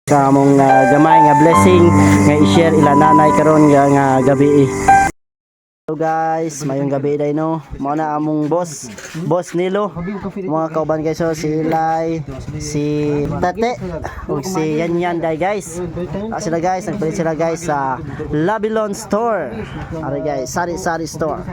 Sa among gamay nga blessing nga i-share ila nanay karon nga gabi. Hello guys, mayong gabi day no. Mao na among boss Nilo. Mga kauban guys, so si Ilay, si Tate, ug si Yan day guys. Sila guys, nagpalit sila guys sa Labilon Store. Ari guys, sari-sari store.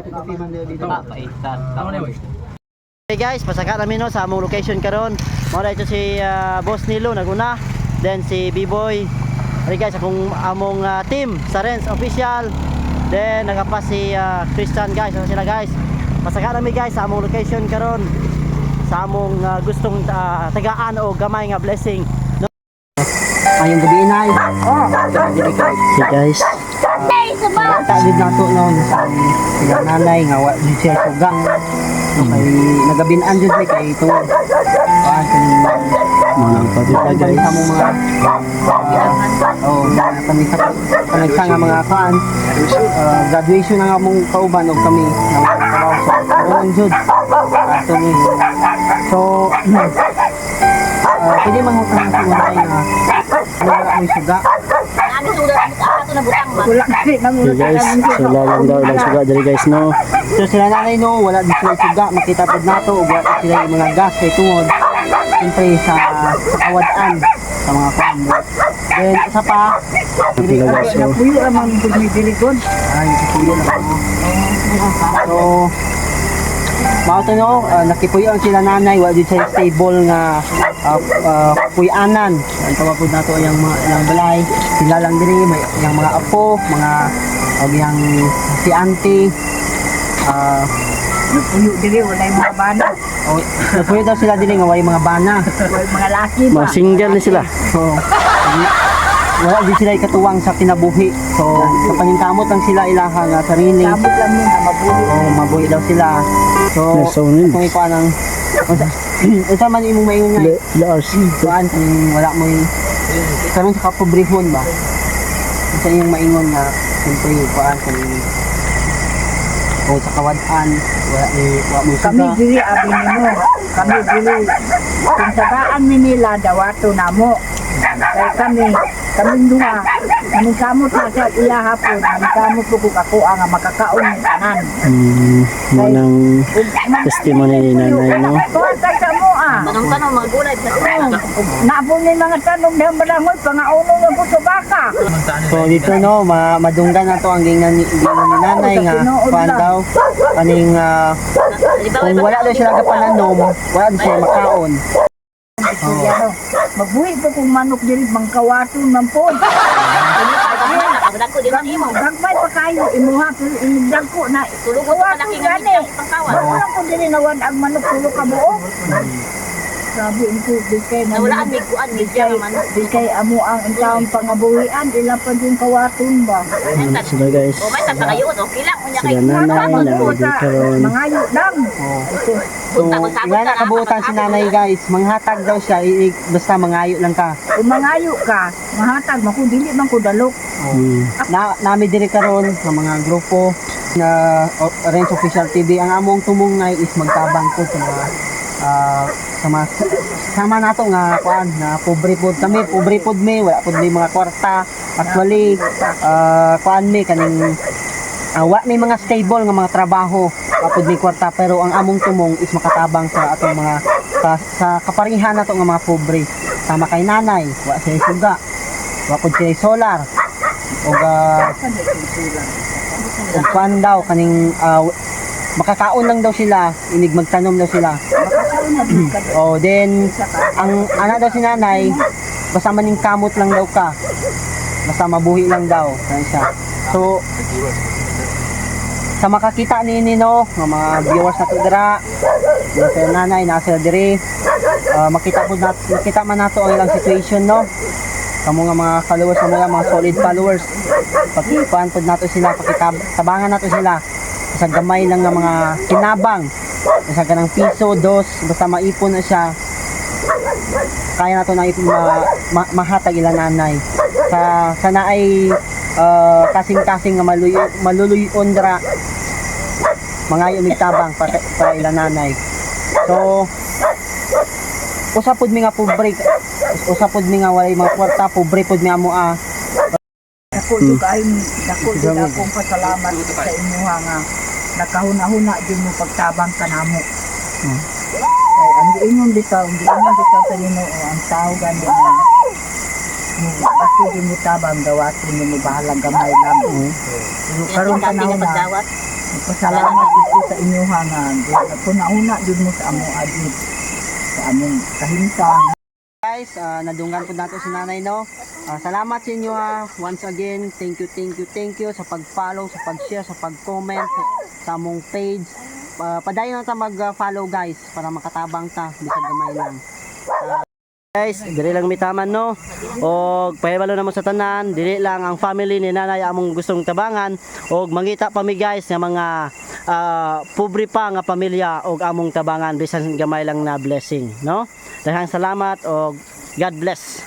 Okay guys, pasaka namin no sa among location karon. Mao na ito si boss Nilo naguna. Then si B-Boy. Ari guys, akong among team sa Renz Official. Then nagapa si Christian guys. Ano sila guys? Pasaka nami guys sa among location karon. Sa among gustong tagaan o gamay nga blessing. No? Ayong gabi inay. Okay guys. Tagid na to noon sa sila nanay nga wa di siya suga. Kay nagabinan jud kay tuod. Mga pagkita guys. Sa mga panagsa nga mga kan graduation nga among kauban og kami nga trabaho sa Ron jud. Ato ni. So pwede mangutang sa unay nga wala may suga. Wala kasi Okay guys, sila lang daw ilang suga dali guys no. So sila nanay no, wala di sila suga, makita pod nato ug wala sila yung mga gas kay tungod siyempre sa kawadaan sa mga family. Then isa pa, Sila guys no. puyo naman pud ni dilikod. Ay, puyo naman. So mao to no, nakipuyo ang sila nanay, wala di sila stable nga puyanan. Ang tawag po nato yung balay. Sila lang diri may yung mga apo, mga yung si auntie. Puyo diri wala yung mga bana, Oh, napuyo daw sila diri nga way mga bana. wala yung mga laki Mga ba. single ni sila. So wala di sila katuwang sa kinabuhi. So sa paningkamot lang sila ilaha nga sarili. Sabot lang yun na mabuhi. Oh, mabuhi daw sila. So Nasonin. kung ikaw nang isa man imong maingon nga Lars. kuan kung wala mo karon sa kapobrehon ba isa yung maingon nga siyempre kuan kung o sa kawadan wala mo Kami suga diri abi nimo. Kami diri. Kung sagaan mi nila dawato namo. Kaya kami duha. Kami kamot na sa iya hapon. Kami kamot po kung ako ang makakaon ng tanan. Manang testimony ni nanay no. Kung kay kamo Tanong-tanong mga gulay sa Naabong ni mga tanong na malangoy, pangauno ng puso baka. so dito no madunggan na to ang gingan ni nanay nga kuan daw kaning kung wala daw sila kapananom wala daw sila makaon. Ano, magbuhi po kung manok diri bangkawaton man po. Dako di man imo. Gagmay pa kayo imuha pero inigdagko na Tulog ko sa kawaton laki nga gani. pangkawan. Wala ko diri nawad ang manok tulo ka buo. Sabi ko bigay na Nawalaan mig kuan mig man. bigay amo ang intawong pangabuhian ila pa yung kawaton ba. Ano sila guys. O may sa kayo okay lang unya kay. Sila nanay na di karon. Mangayo lang. So, nga nakabutan si nanay guys, manghatag daw siya, basta mangayo lang ka. Kung mangayo ka, mahatag mo kung dili man ko dalok. Nami diri karon ng mga grupo na Renz Official TV. Ang among tumungay is magtabang ko sa mga sama nato nga kuan na pobre pod kami, pobre pod mi, wala pod mi mga kwarta. Actually, kuan mi kaning wa may mga stable nga mga trabaho kapag may kwarta pero ang among tumong is makatabang sa atong mga sa kaparihan nato nga mga pobre sama kay nanay wa siya suga wa pud siya solar og kuan daw kaning makakaon lang daw sila inig magtanom daw sila. Oh then ang ana daw si nanay basta maning kamot lang daw ka basta mabuhi lang daw kaya siya. So sa makakita ni Nino ng mga viewers na tudra sa nanay nasa diri makita man nato ang ilang situation no kamo nga mga followers mo lang mga solid followers pagkuan pod nato sila pakitabangan nato sila sa gamay lang nga mga kinabang sa ganang piso dos basta maipon na siya kaya nato na ipon mahatag ilang nanay sa naay kasing-kasing nga maluluyon dra mga umigtabang para ilang nanay. So usapod mi nga pobre usapod mi nga walay mga kwarta, pobre pod mi amo Dako jud akong pasalamat sa inyo nga nakahuna-huna din mo pagtabang kanamo. Kay ang giingon bitaw sa Ginoo ang tao gani na basta din mo tabang dawaton mo bahalang gamay lang. Pero karon Dati panahon nga na magdawat. pasalamat dito sa inyo nga nakahuna jud mo sa amo adyo sa among kahimtang. guys, nadunggan po nato si nanay no. Salamat sa inyo once again. Thank you sa pag-follow, sa pag-share, sa pag-comment sa among page. Padayon na ta mag-follow guys para makatabang ta bisag gamay lang. Guys, dili lang mitaman no. Og pahibalo na mo sa tanan, dili lang ang family ni nanay among gustong tabangan og mangita pa mi guys nga mga pobre pa nga pamilya og among tabangan bisan gamay lang na blessing, no? Daghang salamat og God bless.